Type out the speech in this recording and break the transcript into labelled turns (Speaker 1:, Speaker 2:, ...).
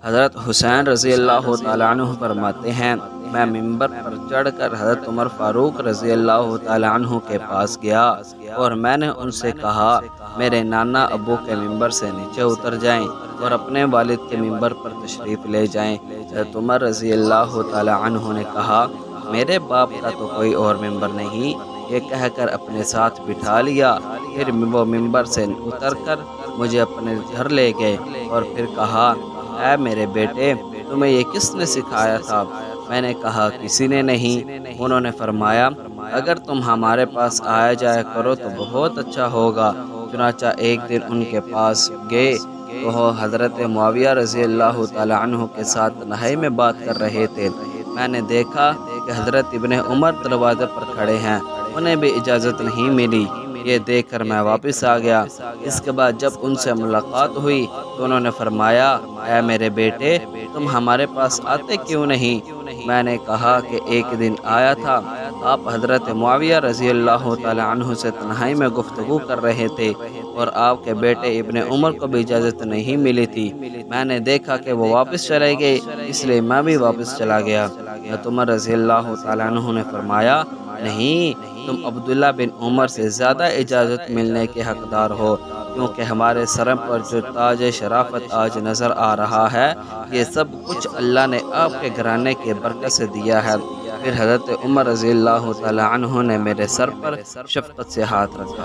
Speaker 1: حضرت حسین رضی اللہ تعالیٰ عنہ فرماتے ہیں، میں ممبر پر چڑھ کر حضرت عمر فاروق رضی اللہ تعالیٰ عنہ کے پاس گیا اور میں نے ان سے کہا میرے نانا ابو کے ممبر سے نیچے اتر جائیں اور اپنے والد کے ممبر پر تشریف لے جائیں۔ حضرت عمر رضی اللہ تعالیٰ عنہ نے کہا میرے باپ کا تو کوئی اور ممبر نہیں، یہ کہہ کر اپنے ساتھ بٹھا لیا۔ پھر وہ ممبر سے اتر کر مجھے اپنے گھر لے گئے اور پھر کہا اے میرے بیٹے، تمہیں یہ کس نے سکھایا تھا؟ میں نے کہا کسی نے نہیں۔ انہوں نے فرمایا اگر تم ہمارے پاس آیا جایا کرو تو بہت اچھا ہوگا۔ چنانچہ ایک دن ان کے پاس گئے تو وہ حضرت معاویہ رضی اللہ تعالیٰ عنہ کے ساتھ تنہائی میں بات کر رہے تھے۔ میں نے دیکھا کہ حضرت ابن عمر دروازے پر کھڑے ہیں، انہیں بھی اجازت نہیں ملی۔ یہ دیکھ کر میں واپس آ گیا۔ اس کے بعد جب ان سے ملاقات ہوئی تو انہوں نے فرمایا اے میرے بیٹے، تم ہمارے پاس آتے کیوں نہیں؟ میں نے کہا کہ ایک دن آیا تھا، آپ حضرت معاویہ رضی اللہ تعالیٰ عنہ سے تنہائی میں گفتگو کر رہے تھے اور آپ کے بیٹے ابن عمر کو بھی اجازت نہیں ملی تھی۔ میں نے دیکھا کہ وہ واپس چلے گئے، اس لیے میں بھی واپس چلا گیا۔ حضرت عمر رضی اللہ تعالیٰ عنہ نے فرمایا نہیں، تم عبداللہ بن عمر سے زیادہ اجازت ملنے کے حقدار ہو، کیونکہ ہمارے سر پر جو تاج شرافت آج نظر آ رہا ہے یہ سب کچھ اللہ نے آپ کے گھرانے کے برکت سے دیا ہے۔ پھر حضرت عمر رضی اللہ تعالیٰ عنہ نے میرے سر پر شفقت سے ہاتھ رکھا۔